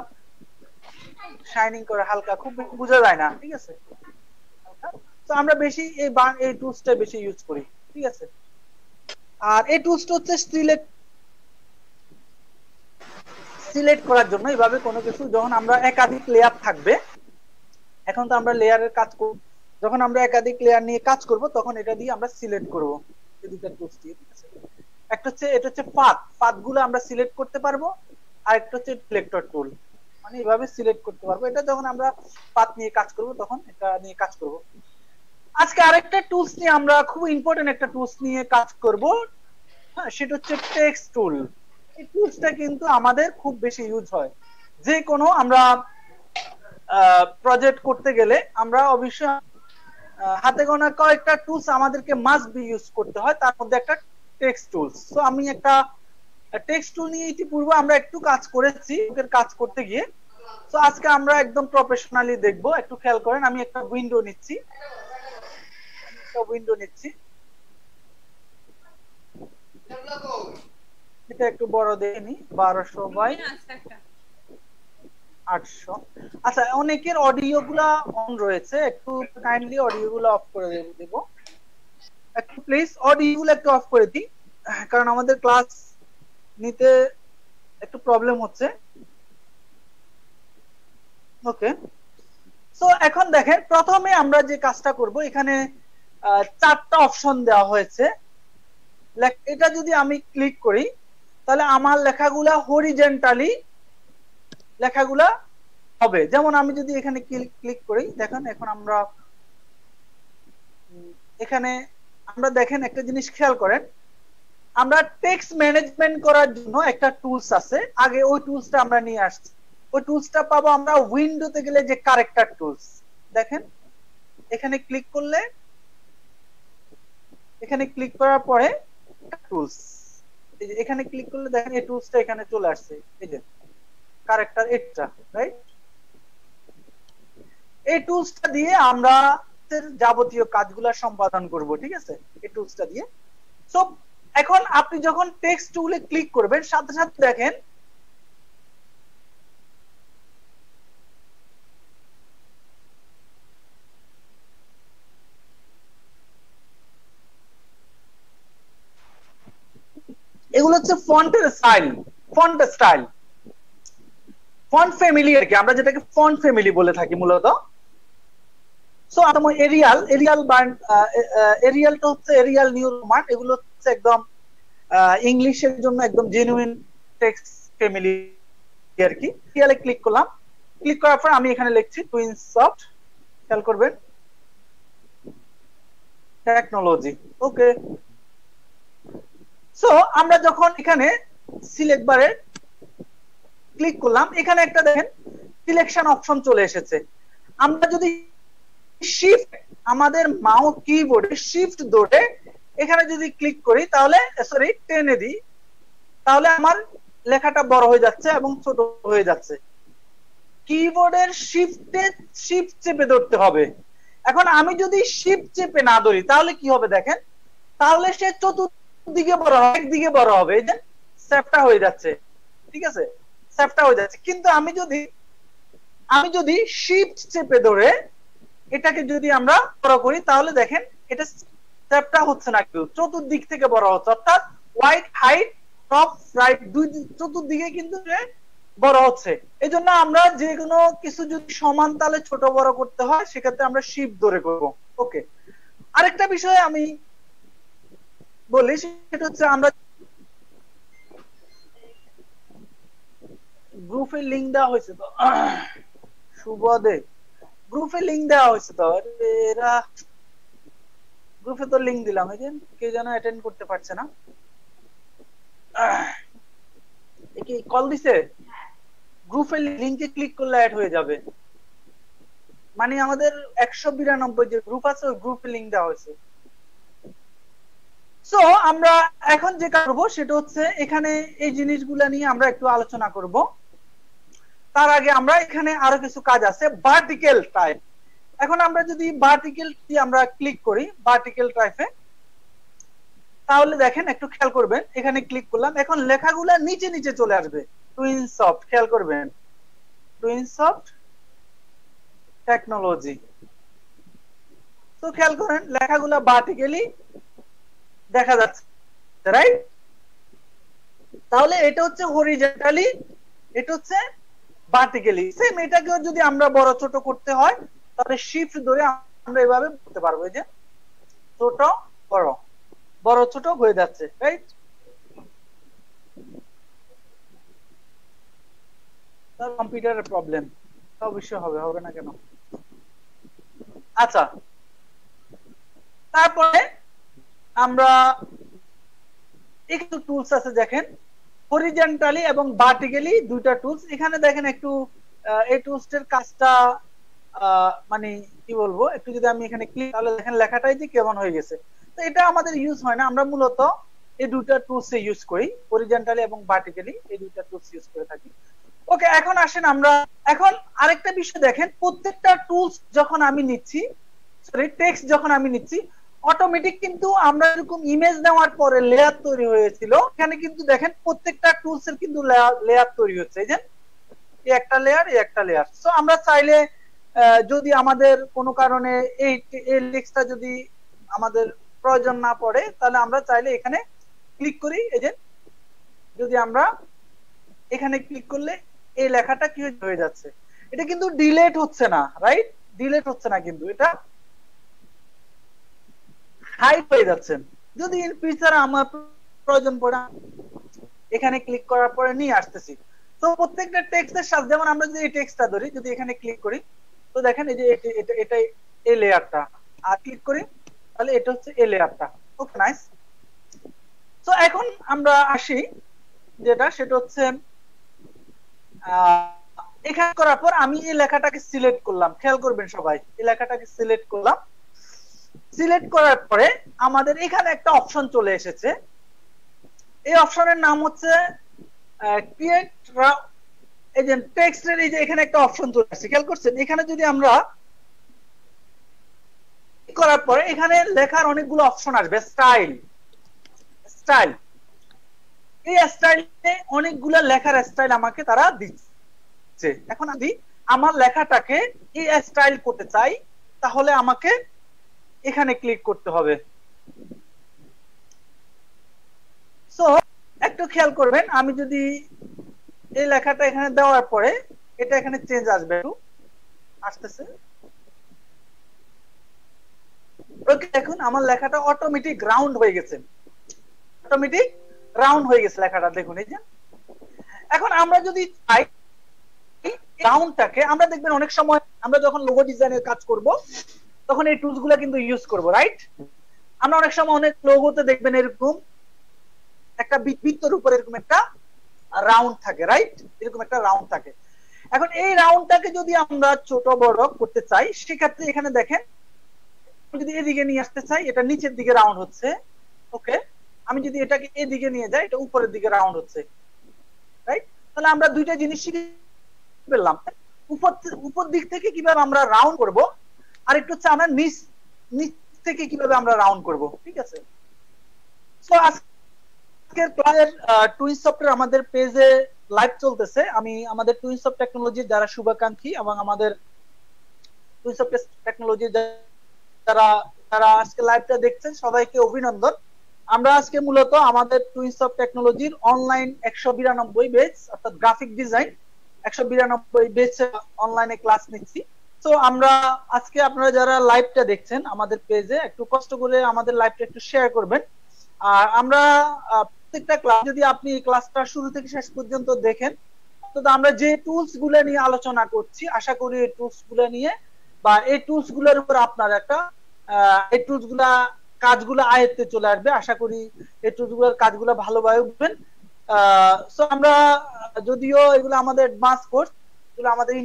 শাইনিং করে, হালকা, খুব বোঝা যায় না। ঠিক আছে, তো আমরা বেশি এই টুলসটা বেশি ইউজ করি। ঠিক আছে, আর এই টুলসটা হচ্ছে সিলেক্ট করার জন্য। এইভাবে কোনো কিছু যখন আমরা একাধিক লেয়ার থাকবে, এখন তো আমরা লেয়ারের কাজ করব, যখন আমরা একাধিক লেয়ার নিয়ে কাজ করব তখন এটা দিয়ে আমরা সিলেক্ট করব এই দুটো টুলস দিয়ে। ঠিক আছে, একটা হচ্ছে এটা হচ্ছে পাথগুলো আমরা সিলেক্ট করতে পারবো, আর একটা হচ্ছে সিলেক্টর টুল, মানে এইভাবে সিলেক্ট করতে পারবো। এটা যখন আমরা পাথ নিয়ে কাজ করব তখন এটা নিয়ে কাজ করব। আজকে আরেকটা টুলস নিয়ে আমরা, খুব ইম্পর্টেন্ট একটা টুলস নিয়ে কাজ করব, হ্যাঁ, সেটা হচ্ছে টেক্সট টুল। এই টুলসটা কিন্তু আমাদের খুব বেশি ইউজ হয়, যে কোনো আমরা প্রজেক্ট করতে গেলে আমরা অবশ্যই হাতে গোনা কয়েকটা টুলস আমাদেরকে মাস্ট বি ইউজ করতে হয়, তার মধ্যে একটা টেক্সট টুলস। তো আমি একটা টেক্সট টুল নিয়ে ইতিপূর্বে আমরা একটু কাজ করেছি, কাজ করতে গিয়ে। তো আজকে আমরা একদম প্রফেশনালি দেখবো। একটু খেয়াল করেন, আমি একটা উইন্ডো নিচ্ছি, এটা একটু বড় দেখে নি, 1200 বাই 800। আচ্ছা, অনেকের অডিও গুলা অন রয়েছে, একটু কাইন্ডলি অডিও গুলা অফ করে দেব। একটু প্লিজ অডিও গুলো একটু অফ করে দিই, কারণ আমাদের ক্লাস নিতে একটু প্রবলেম হচ্ছে। ওকে, সো এখন দেখেন, প্রথমে আমরা যে কাজটা করব, এখানে 4টা অপশন দেওয়া হয়েছে। এটা যদি আমি ক্লিক করি, তাহলে আমার লেখাগুলা হরিজন্টালি লেখাগুলা হবে। যেমন আমি যদি এখানে ক্লিক করি, দেখেন এখন আমরা এখানে আমরা দেখেন একটা জিনিস খেয়াল করেন, আমরা টেক্সট ম্যানেজমেন্ট করার জন্য একটা টুলস আছে, আগে ওই টুলসটা আমরা নিয়ে আসছি। ওই টুলসটা পাবো আমরা উইন্ডোতে গেলে, যে ক্যারেক্টার টুলস। দেখেন এখানে ক্লিক করলে, এখানে ক্লিক করার পরে টুলস, এই যে এখানে ক্লিক করলে দেখেন এই টুলসটা এখানে চলে আসছে, এই যে ক্যারেক্টার এটা, রাইট? এই টুলসটা দিয়ে আমরা যাবতীয় কাজগুলো সম্পাদন করব। ঠিক আছে, এই টুলসটা দিয়ে। সো এখন আপনি যখন টেক্সট টুলে ক্লিক করবেন, সাথে সাথে দেখেন এগুলো হচ্ছে ফন্টের স্টাইল, ফন্ট ফ্যামিলি আর কি, আমরা যেটাকে ফন্ট ফ্যামিলি বলে থাকি মূলত। সো আমার এরিয়ালটা হচ্ছে এরিয়াল নিউ রোমান, এগুলো হচ্ছে একদম ইংলিশের জন্য একদম জেনুইন টেক্সট ফ্যামিলি আর কি। এরিয়ালে ক্লিক করলাম, ক্লিক করার পর আমি এখানে লিখছি টুইনসফট, খেয়াল করবেন, টেকনোলজি। ওকে, সো আমরা যখন এখানে সিলেক্ট বারে ক্লিক করলাম, এখানে একটা দেখেন সিলেকশন অপশন চলে এসেছে। আমরা যদি শিফট, আমাদের মাউস কিবোর্ডে শিফট ধরে এখানে যদি ক্লিক করি, তাহলে সরি টেনে দিই, তাহলে আমার লেখাটা বড় হয়ে যাচ্ছে এবং ছোট হয়ে যাচ্ছে। কিবোর্ডের শিফট চেপে ধরতে হবে। এখন আমি যদি শিফট চেপে না ধরি, তাহলে কি হবে দেখেন, তাহলে সে চতুর্দিকে বড় হবে, একদিকে বড় হবে, এই যে সেপটা হয়ে যাচ্ছে। ঠিক আছে, সেপটা হয়ে যাচ্ছে। কিন্তু আমি যদি শিফট চেপে ধরে এটাকে যদি আমরা বড় করি, তাহলে দেখেন এটা সেপটা হচ্ছে না, কিন্তু চতুর্দিক থেকে বড় হচ্ছে, অর্থাৎ হোয়াইট হাইট টপ রাইট দুই চতুর্দিকে কিন্তু বড় হচ্ছে। এই জন্য আমরা যে কোনো কিছু যদি সমান তালে ছোট বড় করতে হয় সেক্ষেত্রে আমরা শিফট ধরে করব। ওকে, আরেকটা বিষয় আমি বলি, সেটা হচ্ছে আমরা গ্রুপে লিংক দেওয়া হয়েছে তো সুবদে, গ্রুপে লিংক দেওয়া হয়েছে তো, এরা গ্রুপে তো লিংক দিলাম, এই যে কেউ যেন অ্যাটেন্ড করতে পারছে না, কি কল দিছে? গ্রুপে লিংকে ক্লিক করলে অ্যাড হয়ে যাবে, মানে আমাদের 192 যে গ্রুপ আছে ওই গ্রুপে লিংক দেওয়া হয়েছে। সো আমরা এখন যে করব সেটা হচ্ছে এখানে এই জিনিসগুলা নিয়ে আমরা একটু আলোচনা করব। তার আগে আমরা এখানে আরো কিছু কাজ আছে, ভার্টিক্যাল টাইপ। এখন আমরা যদি ভার্টিক্যাল আমরা ক্লিক করি ভার্টিক্যাল টাইপে, তাহলে দেখেন একটু খেয়াল করবেন, এখানে ক্লিক করলাম, এখন লেখাগুলা নিচে নিচে চলে আসবে। টুইনসফট, খেয়াল করবেন, টুইনসফট টেকনোলজি। তো খেয়াল করেন লেখাগুলা ভার্টিক্যালি দেখা যাচ্ছে, রাইট? তাহলে এটা হচ্ছে হরিজন্টালি, এটা হচ্ছে ভার্টিক্যালি। সেম এটাকেও যদি আমরা বড় ছোট করতে হয় তাহলে শিফট ধরে আমরা এভাবে করতে পারবো, এই যে ছোট বড় বড় ছোট হয়ে যাচ্ছে, রাইট? তার কম্পিউটারের প্রবলেম অবশ্যই হবে, হবে না কেন? আচ্ছা, তারপরে আমরা একটু টুলস আছে দেখেন, হরিজন্টালি এবং ভার্টিক্যালি দুইটা টুলস। এখানে দেখেন একটু এই টুলসের কাজটা মানে কি বলবো, একটু যদি আমি এখানে ক্লিক, তাহলে দেখেন লেখাটাই যে কেমন হয়ে গেছে। তো এটা আমাদের ইউজ হয় না, আমরা মূলত এই দুইটা টুলস ইউজ করি, হরিজন্টালি এবং ভার্টিক্যালি এই দুইটা টুলস ইউজ করে থাকি। ওকে, এখন আসেন আমরা এখন আরেকটা বিষয় দেখেন, প্রত্যেকটা টুলস যখন আমি নিচ্ছি, সরি টেক্সট যখন আমি নিচ্ছি, অটোমেটিক কিন্তু আমরা এরকম ইমেজ নেওয়ার পরে লেয়ার তৈরি হয়েছিল, এখানে কিন্তু দেখেন প্রত্যেকটা টুলস এর কিন্তু লেয়ার তৈরি হচ্ছে, এই যে এই একটা লেয়ার, এই একটা লেয়ার। সো আমরা চাইলে যদি আমাদের কোনো কারণে এই টেক্সটটা যদি আমাদের প্রয়োজন না পড়ে, তাহলে আমরা চাইলে এখানে ক্লিক করি, এই যে যদি আমরা এখানে ক্লিক করলে এই লেখাটা কি হয়ে যাচ্ছে, এটা কিন্তু ডিলেট হচ্ছে না, রাইট? ডিলেট হচ্ছে না, কিন্তু এটা হাইড হয়ে যাচ্ছে। যদি ইন ফিউচার আমার প্রয়োজন পড়ে এখানে ক্লিক করার পরে নিয়ে আসতেছি। তো প্রত্যেকটা টেক্সটের সাথে, যেমন আমরা যদি এই টেক্সটটা ধরি, যদি এখানে ক্লিক করি, তো দেখেন এই যে এটা এই লেয়ারটা, আর ক্লিক করি তাহলে এটা হচ্ছে এই লেয়ারটা। ওকে, নাইস। তো এখন আমরা আসি যেটা, সেটা হচ্ছে এখানে করার পর আমি এই লেখাটাকে সিলেক্ট করলাম, খেয়াল করবেন সবাই, এই লেখাটাকে সিলেক্ট করলাম। সিলেক্ট করার পরে আমাদের এখানে একটা অপশন চলে এসেছে, এই অপশনের নাম হচ্ছে ক্রিয়েট এজেন্ট টেক্সটের। এই যে এখানে একটা অপশন চলে আসছে, খেয়াল করছেন? এখানে যদি আমরা করার পরে এখানে লেখার অনেকগুলো অপশন আসবে, স্টাইল, স্টাইল, এই স্টাইলে অনেকগুলো লেখার স্টাইল আমাকে তারা দিচ্ছে। এখন আমি আমার লেখাটাকে এই স্টাইল করতে চাই, তাহলে আমাকে এখানে ক্লিক করতে হবে। সো একটু খেয়াল করবেন, আমি যদি এই লেখাটা এখানে দেওয়ার পরে এটা এখানে চেঞ্জ আসবে, একটু আসতেছে। ওকে, দেখুন আমার লেখাটা অটোমেটিক রাউন্ড হয়ে গেছে, অটোমেটিক রাউন্ড হয়ে গেছে লেখাটা, দেখুন এই যে। এখন আমরা যদি চাই রাউন্ডটাকে, আমরা দেখবেন অনেক সময় আমরা যখন লোগো ডিজাইনের কাজ করব তখন এই টুলস গুলা কিন্তু ইউজ করব, রাইট? আমরা অনেক সময় অনেক লোগোতে দেখবেন এরকম একটা বৃত্তের উপর এরকম একটা রাউন্ড থাকে, রাইট? এরকম একটা রাউন্ড থাকে। এখন এই রাউন্ডটাকে যদি আমরা ছোট বড় করতে চাই, সেক্ষেত্রে এখানে দেখেন যদি এদিকে নিয়ে আসতে চাই, এটা নিচের দিকে রাউন্ড হচ্ছে। ওকে, আমি যদি এটাকে এদিকে নিয়ে যাই, এটা উপরের দিকে রাউন্ড হচ্ছে, রাইট? তাহলে আমরা দুইটা জিনিস শিখে পেলাম, উপর দিক থেকে কিভাবে আমরা রাউন্ড করব, আর একটু হচ্ছে আমরা নিচ থেকে কিভাবে আমরা রাউন্ড করব, ঠিক আছে? সো আজকের ক্লাসের টুইনসফটের আমাদের পেজে লাইভ চলতেছে। আমি আমাদের টুইনসফট টেকনোলজির যারা শুভাকাঙ্ক্ষী এবং আমাদের টুইনসফট টেকনোলজির যারা যারা আজকে লাইভটা দেখছেন সবাইকে অভিনন্দন। আমরা আজকে মূলত আমাদের টুইনস অফ টেকনোলজির অনলাইন 192 বেচ অর্থাৎ গ্রাফিক ডিজাইন 192 বেচ অনলাইনে ক্লাস নিচ্ছি। তো আমরা আজকে আপনারা যারা লাইভটা দেখছেন আমাদের পেজে একটু কষ্ট করে আমাদের লাইভটা একটু শেয়ার করবেন। আর আমরা প্রত্যেকটা ক্লাস যদি আপনি এই ক্লাসটা শুরু থেকে শেষ পর্যন্ত দেখেন, তো আমরা যে টুলস গুলো নিয়ে আলোচনা করছি আশা করি এই টুলস গুলো নিয়ে বা এই টুলস গুলোর উপর আপনার একটা এই টুলস গুলা কাজগুলো আয়ত্তে চলে আসবে। আশা করি এই টুলস গুলোর কাজগুলো ভালোভাবে বুঝবেন। সো আমরা যদিও এগুলো আমাদের অ্যাডভান্স কোর্স, এগুলো আমাদের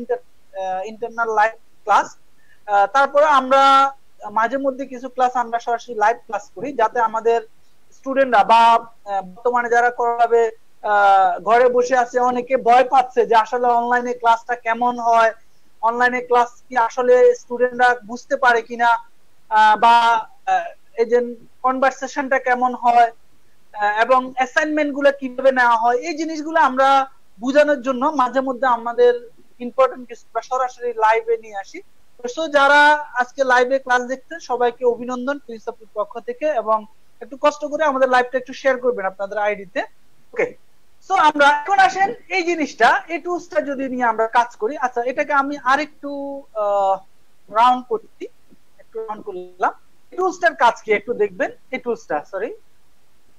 ইন্টারনাল লাইভ ক্লাস, তারপরে আমরা মাঝে মধ্যে কিছু ক্লাস আমরা সরাসরি লাইভ ক্লাস করি যাতে আমাদের স্টুডেন্টরা বা বর্তমানে যারা করাবে ঘরে বসে আছে অনেকে ভয় পাচ্ছে যে আসলে অনলাইনে ক্লাসটা কেমন হয়, অনলাইনে ক্লাস কি আসলে স্টুডেন্টরা বুঝতে পারে কিনা, বা এই যে কনভারসেশনটা কেমন হয় এবং অ্যাসাইনমেন্ট গুলো কিভাবে নেওয়া হয়, এই জিনিসগুলো আমরা বোঝানোর জন্য মাঝে মধ্যে আমাদের ইম্পর্টেন্ট কিছু সরাসরি লাইভে নিয়ে আসি। তো যারা আজকে লাইভে ক্লাস দেখছেন সবাইকে অভিনন্দন প্রিন্সিপাল পক্ষ থেকে, এবং একটু কষ্ট করে আমাদের লাইভটা একটু শেয়ার করবেন আপনাদের আইডিতে। ওকে, সো আমরা এখন আসেন এই জিনিসটা, এই টুলসটা যদি নিয়ে আমরা কাজ করি। আচ্ছা, এটাকে আমি আরেকটু রাউন্ড করছি, একটু রাউন্ড করলাম। এই টুলসটার কাজ কি একটু দেখবেন। এই টুলসটা সরি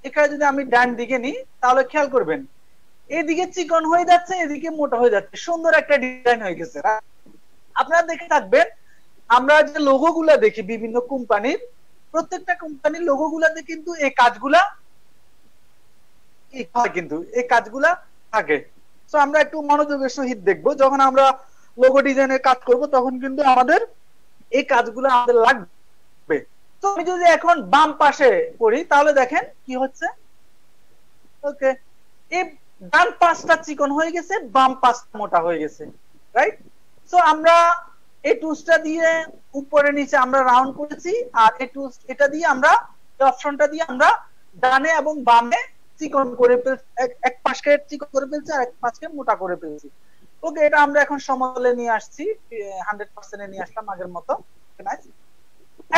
এখানে যদি আমি ডান দিকে নিই তাহলে খেয়াল করবেন এদিকে চিকন হয়ে যাচ্ছে, এদিকে মোটা হয়ে যাচ্ছে, সুন্দর একটা ডিজাইন হয়ে গেছে। আপনারা দেখে থাকবেন আমরা যে লোগো গুলা দেখি বিভিন্ন কোম্পানির, প্রত্যেকটা কোম্পানির লোগো গুলাতে কিন্তু এই কাজগুলা কিন্তু এই কাজগুলা থাকে। তো আমরা একটু মনোযোগের সহিত দেখবো, যখন আমরা লোগো ডিজাইনের কাজ করব তখন কিন্তু আমাদের এই কাজগুলো আমাদের লাগবে। তো আমি যদি এখন বাম পাশে করি তাহলে দেখেন কি হচ্ছে। ওকে, এই ডান পাশটা চিকন হয়ে গেছে, বাম পাশটা মোটা হয়ে গেছে, রাইট? সো আমরা এই টুলসটা দিয়ে উপরে নিচে আমরা রাউন্ড করেছি, আর এই টুলস এটা দিয়ে আমরা এই অপশনটা দিয়ে আমরা ডানে এবং বামে চিকন করে ফেলছি, এক পাশকে চিকন করে ফেলছি আর এক পাশকে মোটা করে ফেলছি। ওকে, এটা আমরা এখন সমতলে নিয়ে আসছি, 100% নিয়ে আসলাম আগের মতো।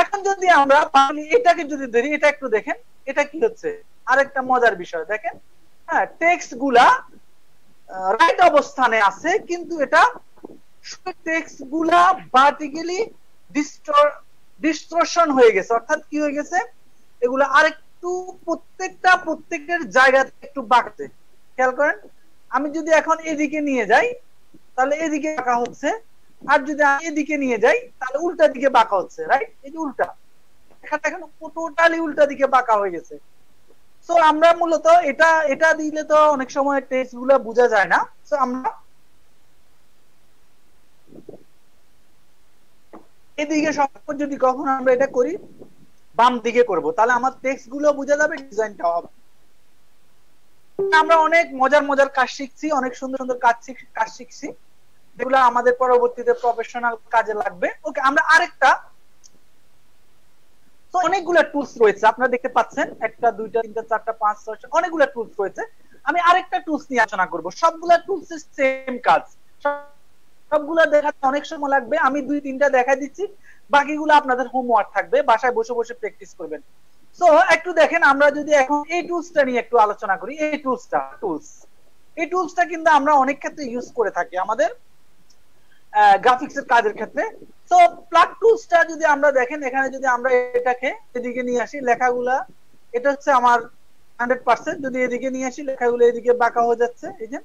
এখন যদি আমরা এটাকে যদি ধরি, এটা একটু দেখেন এটা কি হচ্ছে, আরেকটা মজার বিষয় দেখেন। হ্যাঁ, টেক্সট গুলা রাইট অবস্থানে আছে, কিন্তু এটা টেক্সট গুলা ভার্টিক্যালি ডিস্টরশন হয়ে গেছে। অর্থাৎ কি হয়ে গেছে, এগুলা আরেকটু প্রত্যেকের জায়গাতে একটু বাঁকতে। খেয়াল করেন, আমি যদি এখন এদিকে নিয়ে যাই তাহলে এদিকে বাঁকা হচ্ছে, আর যদি আমি এদিকে নিয়ে যাই তাহলে উল্টা দিকে বাঁকা হচ্ছে, রাইট? এই যে উল্টা, এখানে এখন টোটালি উল্টা দিকে বাঁকা হয়ে গেছে। সো আমরা মূলত এটা দিলে তো অনেক সময় টেক্সট গুলা বোঝা যায় না। সো আমরা এদিকে সবসময় যদি কখনো আমরা এটা করি বাম দিকে করব, তাহলে আমার টেক্সট গুলো বোঝা যাবে, ডিজাইনটা হবে। আমরা অনেক মজার কাজ শিখছি, অনেক সুন্দর কাজ শিখছি, যেগুলো আমাদের পরবর্তীতে প্রফেশনাল কাজে লাগবে। ওকে, আমরা আরেকটা, তো অনেকগুলো টুলস রয়েছে আপনারা দেখতে পাচ্ছেন, একটা দুইটা তিনটা চারটা পাঁচ ছয়টা অনেকগুলো টুলস রয়েছে। আমি আরেকটা টুলস নিয়ে আলোচনা করব। সবগুলা টুলস সেম কাজ, সবগুলা দেখাতে অনেক সময় লাগবে। আমি দুই তিনটা দেখাই দিচ্ছি, বাকিগুলো আপনাদের হোমওয়ার্ক থাকবে, বাসায় বসে বসে প্র্যাকটিস করবেন। সো একটু দেখেন, আমরা যদি এখন এই টুলসটা নিয়ে একটু আলোচনা করি। এই টুলসটা কিন্তু আমরা অনেক ক্ষেত্রে ইউজ করে থাকি আমাদের গ্রাফিক্স এর কাজের ক্ষেত্রে। সো প্লাগ টুলসটা যদি আমরা দেখেন, এখানে যদি আমরা এটাকে এদিকে নিয়ে আসি, লেখাগুলা এটা হচ্ছে আমার 100%, যদি এদিকে নিয়ে আসি লেখাগুলো এদিকে বাঁকা হয়ে যাচ্ছে, এই যে।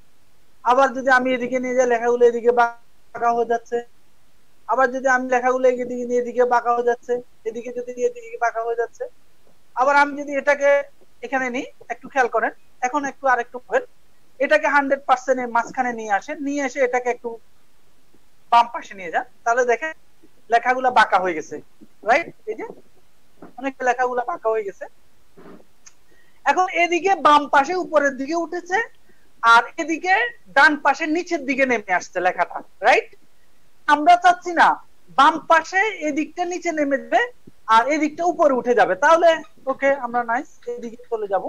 আবার যদি আমি এদিকে নিয়ে যাই লেখাগুলো এদিকে বাঁকা হয়ে যাচ্ছে, আবার যদি আমি লেখাগুলো এদিকে নিয়ে এদিকে বাঁকা হয়ে যাচ্ছে, এদিকে যদি এদিকে বাঁকা হয়ে যাচ্ছে। আবার আমি যদি এটাকে এখানে নিই, একটু খেয়াল করেন, এখন একটু আরেকটু করেন, এটাকে 100% এর মাঝখানে নিয়ে আসেন, নিয়ে এসে এটাকে একটু বাম পাশে নিয়ে যান, তাহলে দেখেন লেখাগুলা বাঁকা হয়ে গেছে, রাইট? এই যে অনেক লেখাগুলা বাঁকা হয়ে গেছে। এখন এদিকে বাম পাশে উপরের দিকে উঠেছে, আর এদিকে ডান পাশে নিচের দিকে নেমে আসছে লেখাটা, রাইট? আমরা চাচ্ছি না বাম পাশে এদিকটা নিচে নেমে যাবে আর এদিকটা উপরে উঠে যাবে, তাহলে ওকে আমরা নাইস এদিকে চলে যাব,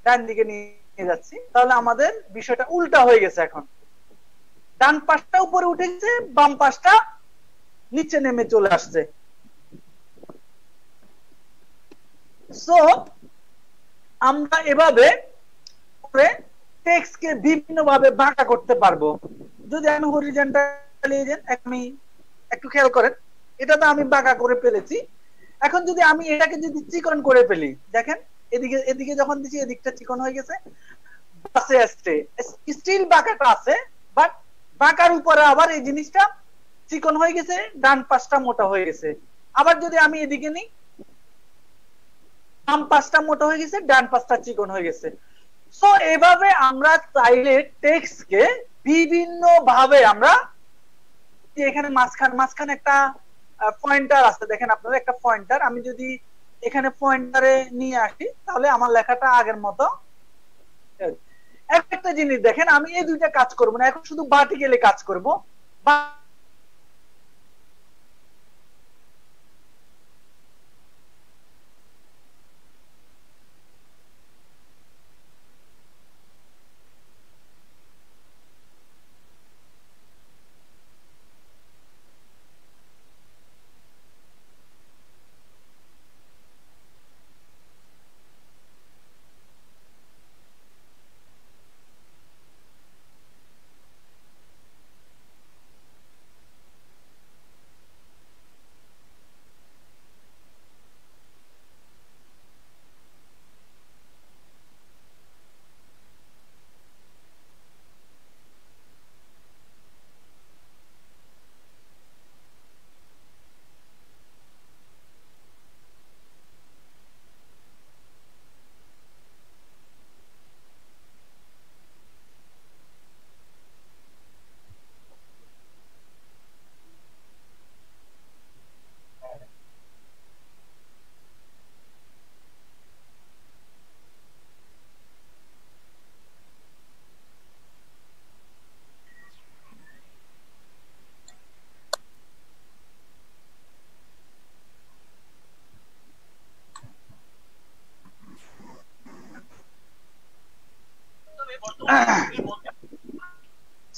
ডান দিকে নিয়ে যাচ্ছি, তাহলে আমাদের বিষয়টা উল্টা হয়ে গেছে। এখন ডান পাশটা উপরে উঠে গেছে, বাম পাশটা নিচে নেমে চলে আসছে। সো আমরা এভাবে করে টেক্সটকে বিভিন্ন ভাবে বাঁকা করতে পারবো। যদি আমি হরিজন্টালি আমি একটু খেয়াল করেন, এটা তো আমি বাঁকা করে ফেলেছি। এখন যদি আমি এটাকে যদি চিকন করে ফেলি, দেখেন এদিকে এদিকে যখন দিচ্ছি এদিকটা চিকন হয়ে গেছে, বাসে আসছে স্টিল বাঁকাটা আছে, বাট বাঁকার উপরে আবার এই জিনিসটা চিকন হয়ে গেছে, ডান পাশটা মোটা হয়ে গেছে। আবার যদি আমি এদিকে নিই, বাম পাশটা মোটা হয়ে গেছে, ডান পাশটা চিকন হয়ে গেছে। সো এভাবে আমরা চাইলে টেক্সটকে বিভিন্ন ভাবে আমরা, এখানে মাঝখানে একটা পয়েন্টার আছে, দেখেন আপনারা একটা পয়েন্টার, আমি যদি এখানে পয়েন্টারে নিয়ে আসি তাহলে আমার লেখাটা আগের মতো। একটা জিনিস দেখেন, আমি এই দুইটা কাজ করব না, এখন শুধু ভার্টিক্যালি কাজ করব।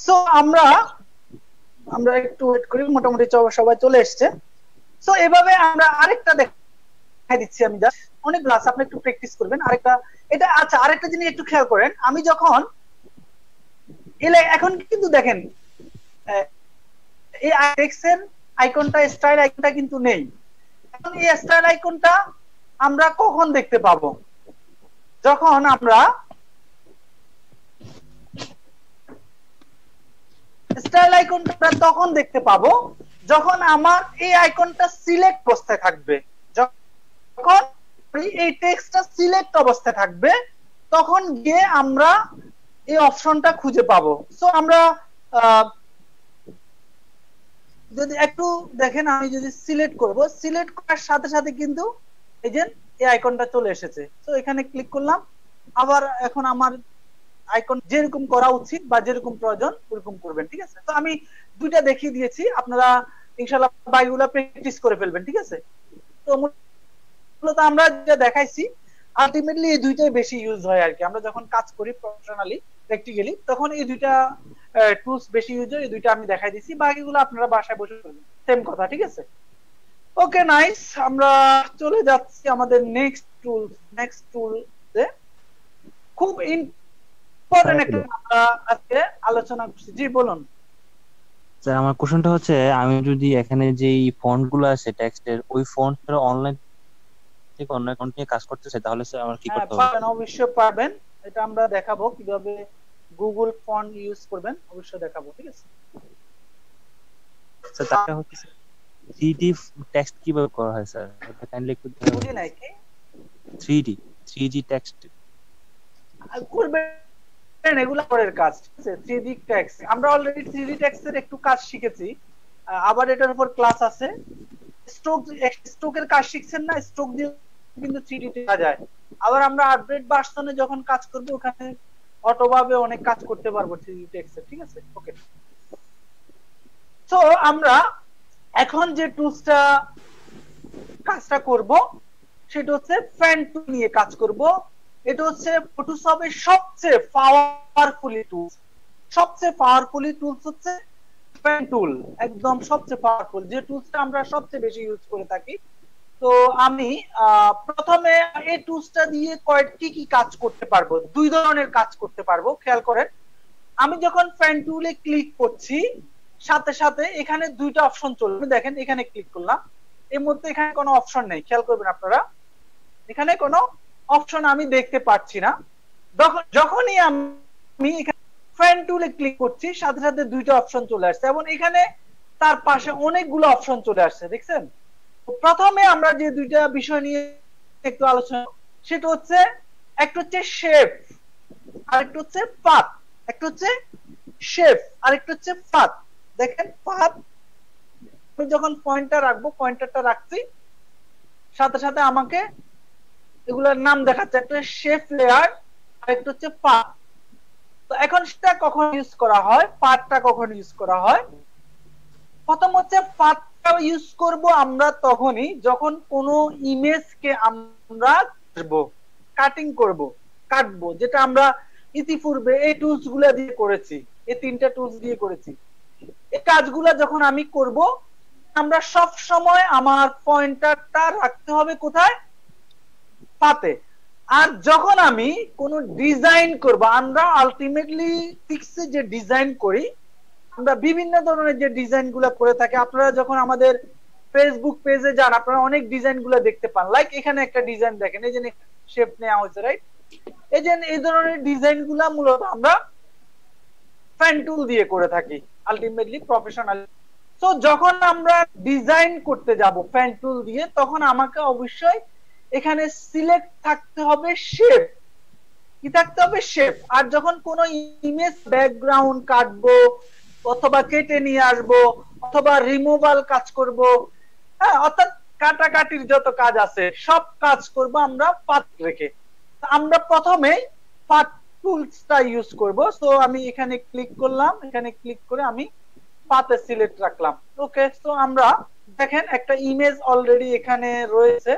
সো আমরা একটু ওয়েট করি, মোটামুটি সবাই চলে এসছে। সো এভাবে আমরা আরেকটা দেখাই দিচ্ছি, আমি জাস্ট অনেক ক্লাস আপনি একটু প্র্যাকটিস করবেন। আরেকটা এটা, আচ্ছা আরেকটা জিনিস একটু খেয়াল করেন, আমি যখন এখন কিন্তু দেখেন এই টেক্সটের আইকনটা, স্টাইল আইকনটা কিন্তু নেই। এখন এই স্টাইল আইকনটা আমরা কখন দেখতে পাবো? যখন আমরা স্টাইল আইকনটা তখন দেখতে পাবো যখন আমার এই আইকনটা সিলেক্ট অবস্থায় থাকবে। যখন এই টেক্সটটা সিলেক্ট অবস্থায় থাকবে তখন গিয়ে আমরা এই অপশনটা খুঁজে পাবো। সো আমরা যদি একটু দেখেন, আমি যদি সিলেক্ট করব, সিলেক্ট করার সাথে সাথে কিন্তু এই যে এই আইকনটা চলে এসেছে। সো এখানে ক্লিক করলাম, আবার এখন আমার আইকন যেরকম করা উচিত বা যেরকম প্রয়োজন ওরকম করবেন, ঠিক আছে? তো আমি দুইটা দেখিয়ে দিয়েছি, আপনারা ইনশাআল্লাহ বাইগুলা প্র্যাকটিস করে ফেলবেন, ঠিক আছে? তো মূলত আমরা যেটা দেখাইছি আলটিমেটলি এই দুইটাই বেশি ইউজ হয় আর কি। আমরা যখন কাজ করি প্রফেশনালি প্র্যাকটিক্যালি তখন এই দুইটা টুলস বেশি ইউজ হয়। এই দুইটা আমি দেখাই দিয়েছি, বাকিগুলো আপনারা বাসায় বসে করবেন, সেম কথা, ঠিক আছে? ওকে নাইস, আমরা চলে যাচ্ছি আমাদের নেক্সট টুল খুব ইম্পর্টেন্ট একটা আমরা আজকে আলোচনা করছি। জি বলুন স্যার। আমার কোশ্চেনটা হচ্ছে, আমি যদি এখানে যে ফন্ট গুলো আছে টেক্সটের, ওই ফন্ট অনলাইন থেকে অন্য অ্যাকাউন্ট নিয়ে কাজ করতে চাই, তাহলে স্যার আমার কি করতে হবে? পাবেন, অবশ্যই পাবেন। এটা আমরা দেখাবো কিভাবে গুগল ফন্ট ইউজ করবেন, অবশ্যই দেখাবো, ঠিক আছে? স্যার তারটা হচ্ছে 3D টেক্সট কিভাবে করা হয় স্যার, এটা কাইন্ডলি একটু বুঝি নাই কি 3D টেক্সট করবেন, এগুলা পরের কাজ, ঠিক আছে? 3D টেক্সট আমরা অলরেডি 3D টেক্সটের একটু কাজ শিখেছি, আবার এটার উপর ক্লাস আছে। স্ট্রোকের কাজ শিখছেন না? স্ট্রোক দিয়ে কিন্তু 3D করা যায়। আবার আমরা আপডেট ভার্সনে যখন কাজ করব ওখানে অটোভাবে অনেক কাজ করতে পারবো 3D টেক্সটে, ঠিক আছে? ওকে, সো আমরা এখন যে টুলসটা কাজটা করব সেটা হচ্ছে ফ্যান টুল নিয়ে কাজ করব। এটা হচ্ছে ফটোশপের সবচেয়ে পাওয়ারফুলি টুলস হচ্ছে ফ্যান টুল, একদম সবচেয়ে পাওয়ারফুল যে টুলসটা আমরা সবচেয়ে বেশি ইউজ করে থাকি। তো আমি প্রথমে এই টুলসটা দিয়ে কি কি কাজ করতে পারবো, দুই ধরনের কাজ করতে পারবো। খেয়াল করেন, আমি যখন পেন টুলে ক্লিক করছি সাথে সাথে এখানে দুইটা অপশন চলবে। দেখেন এখানে ক্লিক করলাম, এই মুহূর্তে এখানে কোনো অপশন নেই। খেয়াল করবেন আপনারা, এখানে কোনো অপশন আমি দেখতে পাচ্ছি না। যখনই আমি এখানে পেন টুলে ক্লিক করছি সাথে সাথে দুইটা অপশন চলে আসছে এবং এখানে তার পাশে অনেকগুলো অপশন চলে আসছে, দেখছেন? প্রথমে আমরা যে দুইটা বিষয় নিয়ে একটু আলোচনা, সেটা হচ্ছে একটা হচ্ছে শেপ আর একটা হচ্ছে পাথ। একটা হচ্ছে শেপ আর একটা হচ্ছে পাথ। দেখেন পাথ, আমি যখন পয়েন্টার রাখবো, পয়েন্টারটা রাখছি সাথে সাথে আমাকে এগুলোর নাম দেখাচ্ছে, একটা শেপ লেয়ার আর একটা হচ্ছে পাথ। তো এখন সেটা কখন ইউজ করা হয়, পাথটা কখন ইউজ করা হয়? প্রথম হচ্ছে পাথটা ইউজ করব আমরা তখনই যখন কোনো ইমেজকে আমরা কাটিং করব, কাটবো, যেটা আমরা ইতিপূর্বে এই টুলস গুলা দিয়ে করেছি, এই তিনটা টুলস দিয়ে করেছি। এই কাজগুলা যখন আমি করব, আমরা সব সময় আমার পয়েন্টারটা রাখতে হবে কোথায়? পাতে। আর যখন আমি কোনো ডিজাইন করব, আমরা আলটিমেটলি পিক্সে যে ডিজাইন করি, আমরা বিভিন্ন ধরনের যে ডিজাইন গুলা করে থাকি, আপনারা যখন আমাদের ফেসবুক পেজে যান আপনারা অনেক ডিজাইন গুলা দেখতে পান। লাইক এখানে একটা ডিজাইন দেখেন, এই যে শেপ নেওয়া হয়েছে, রাইট? এই যে এই ধরনের ডিজাইন গুলা মূলত আমরা পেন টুল দিয়ে করে থাকি আলটিমেটলি প্রফেশনাল। তো যখন আমরা ডিজাইন করতে যাব পেন টুল দিয়ে, তখন আমাকে অবশ্যই এখানে সিলেক্ট থাকতে হবে শেপ। কি থাকতে হবে? শেপ। আর যখন কোনো ইমেজ ব্যাকগ্রাউন্ড কাটবো অথবা কেটে নিয়ে আসবো অথবা রিমুভাল কাজ করব, হ্যাঁ, অর্থাৎ কাটাকাটির যত কাজ আছে সব কাজ করব আমরা পাথ রেখে। আমরা প্রথমে পাথ টুলসটা ইউজ করব। সো আমি এখানে ক্লিক করলাম, এখানে ক্লিক করে আমি পাথে সিলেক্ট রাখলাম। ওকে, সো আমরা দেখেন একটা ইমেজ অলরেডি এখানে রয়েছে।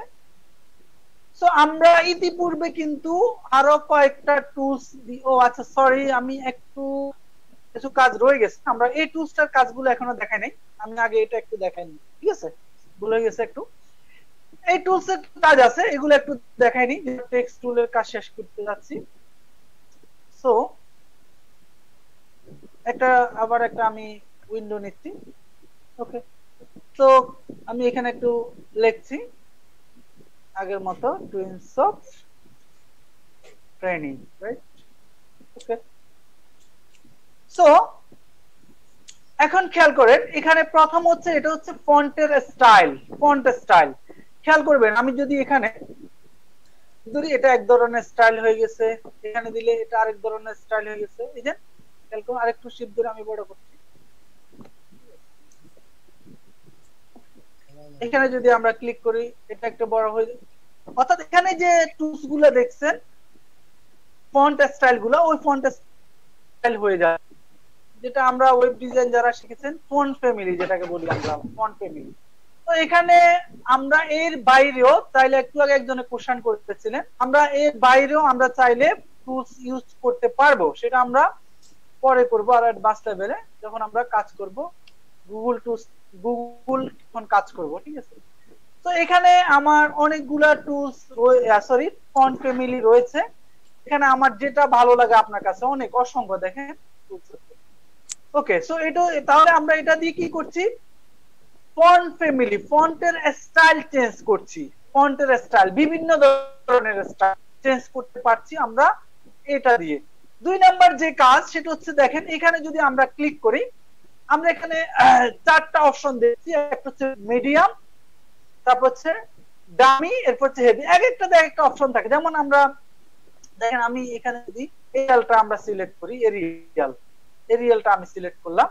সো আমরা ইতিপূর্বে কিন্তু আরো কয়েকটা টুলস, ও আচ্ছা সরি, আমি একটু কিছু কাজ রয়ে গেছে, আমরা এই টুলসটার কাজগুলো এখনো দেখাই নাই। আমি আগে এটা একটু দেখাইনি, ঠিক আছে? ভুল হয়ে গেছে একটু। এই টুলসের কাজ আছে, এগুলো একটু দেখাইনি, টেক্সট টুলের কাজ শেষ করতে যাচ্ছি। সো আবার একটা আমি উইন্ডো নিচ্ছি। ওকে, তো আমি এখানে একটু লিখছি আগের মতো টুইনসফট ট্রেনিং, রাইট? ওকে, সো এখন খেয়াল করেন এখানে প্রথম হচ্ছে এটা হচ্ছে ফন্টের স্টাইল। ফন্ট স্টাইল খেয়াল করবেন, আমি যদি এখানে ধরি এটা এক ধরনের স্টাইল হয়ে গেছে, এখানে দিলে এটা আরেক ধরনের স্টাইল হয়ে গেছে। এই যে খেয়াল করুন, আরেকটু শিফট ধরে আমি বড় করছি, এখানে যদি আমরা ক্লিক করি এটা একটু বড় হয়ে যায়। অর্থাৎ এখানে যে টুলস গুলো দেখছেন ফন্ট স্টাইল গুলো, ওই ফন্ট স্টাইল হয়ে যায়, যেটা আমরা ওয়েব ডিজাইন যারা শিখেছেন ফন্ট ফ্যামিলি যেটাকে বলি আমরা, ফন্ট ফ্যামিলি। তো এখানে আমরা এর বাইরেও চাইলে, একটু আগে একজনে কোশ্চেন করতেছিলেন, আমরা এর বাইরেও আমরা চাইলে টুলস ইউজ করতে পারবো, সেটা আমরা পরে করব আর অ্যাডভান্স লেভেলে যখন আমরা কাজ করব গুগল টুলস, গুগল যখন কাজ করব, ঠিক আছে? তো এখানে আমার অনেকগুলা টুলস, সরি ফন্ট ফ্যামিলি রয়েছে। এখানে আমার যেটা ভালো লাগে আপনার কাছে অনেক অসংখ্য দেখেন টুলস। ওকে, সো এটা তাহলে আমরা এটা দিয়ে কি করছি? ফন্ট ফ্যামিলি, ফন্টের স্টাইল চেঞ্জ করছি। ফন্টের স্টাইল, বিভিন্ন ধরনের স্টাইল চেঞ্জ করতে পারছি আমরা এটা দিয়ে। দুই নাম্বার যে কাজ সেটা হচ্ছে দেখেন এখানে যদি আমরা ক্লিক করি, আমরা এখানে চারটা অপশন দেখছি। একটা হচ্ছে মিডিয়াম, তারপর হচ্ছে ডামি, এরপর হচ্ছে হেভি। এক একটাতে একটা অপশন থাকে। যেমন আমরা দেখেন আমি এখানে যদি এরিয়ালটা আমরা সিলেক্ট করি, এরিয়ালটা আমি সিলেক্ট করলাম।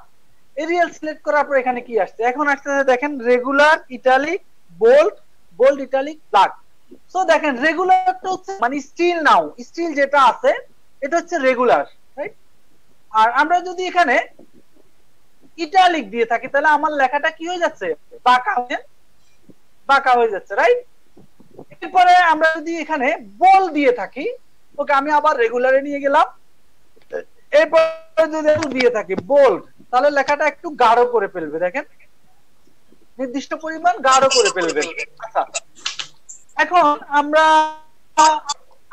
এরিয়াল সিলেক্ট করার পর এখানে কি আসছে? এখন আসছে দেখেন regular, italic, bold, bold, italic, black. So দেখেন রেগুলারটা হচ্ছে মানে স্টিল নাও, স্টিল যেটা আছে এটা হচ্ছে রেগুলার, রাইট? আর আমরা যদি এখানে ইটালিক দিয়ে থাকি তাহলে আমার লেখাটা কি হয়ে যাচ্ছে? বাঁকা হয়ে যাচ্ছে, রাইট? এরপরে আমরা যদি এখানে বোল্ড দিয়ে থাকি, ওকে আমি আবার রেগুলারে নিয়ে গেলাম, এরপর যদি দিয়ে থাকি বোল্ড, তাহলে লেখাটা একটু গাঢ় করে ফেলবে, দেখেন নির্দিষ্ট পরিমাণ গাঢ় করে ফেলবে। আচ্ছা, এখন আমরা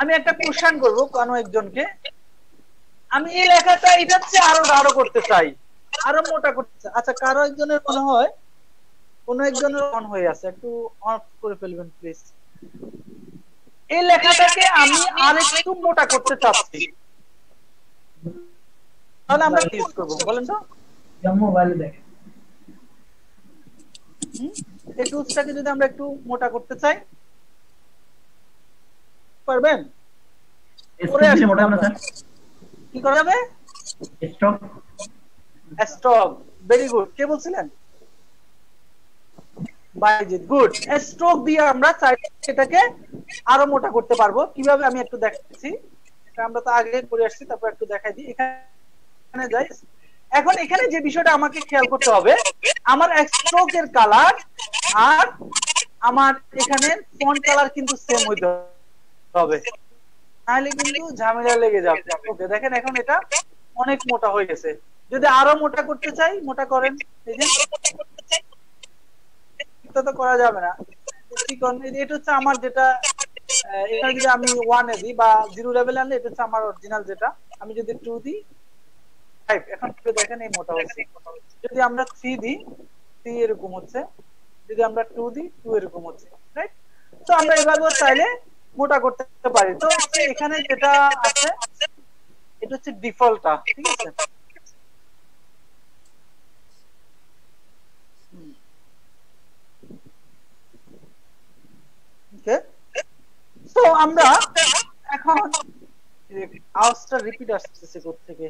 আমি একটা কোশ্চেন করব কোনো একজনকে, আমি এই লেখাটা এটার চেয়ে আরো গাঢ় করতে চাই, আরো মোটা করতে চাই। আচ্ছা, কারো একজনের মনে হয় কোনো একজনের অন হয়ে আছে, একটু অফ করে ফেলবেন প্লিজ। এই লেখাটাকে আমি আরেকটু মোটা করতে চাচ্ছি, তাহলে আমরা কি ইউজ করব বলেন তো? মোবাইলে দেখেন এই টুলসটাকে যদি আমরা একটু মোটা করতে চাই, পারবেন? মোটা না স্যার, কি করা যাবে? Stock stroke, very good. কে বলছিলেন? বাইজিৎ, গুড। স্ট্রোক দিয়ে আমরা চাইলে এটাকে আরো মোটা করতে পারবো। কিভাবে আমি একটু দেখাচ্ছি, এটা আমরা তো আগে করে আসছি, তারপর একটু দেখাই দিই। এখানে যাই। এখন এখানে যে বিষয়টা আমাকে খেয়াল করতে হবে, আমার স্ট্রোকের কালার আর আমার এখানে ফন্ট কালার কিন্তু সেম হইতে হবে, নাহলে কিন্তু ঝামেলা লেগে যাবে। ওকে, দেখেন এখন এটা অনেক মোটা হয়ে গেছে। যদি আরো মোটা করতে চাই, মোটা করেন। এই যে এটা তো করা যাবে না, কি করেন? এটা হচ্ছে আমার যেটা, এটা যদি আমি 1 এ দিই বা 0 লেভেলে আনলে এটা হচ্ছে আমার অরিজিনাল যেটা। আমি যদি 2 দিই 5, এখন দেখেন এই মোটা হচ্ছে। যদি আমরা 3 দিই 3 এরকম হচ্ছে, যদি আমরা 2 দিই 2 এরকম হচ্ছে, রাইট? তো আমরা এভাবেও চাইলে মোটা করতে পারি। তো এখানে যেটা আছে এটা হচ্ছে ডিফল্টটা, ঠিক আছে? ওকে, তো আমরা এখন আওয়াজটা রিপিট আসতেছে কোথা থেকে?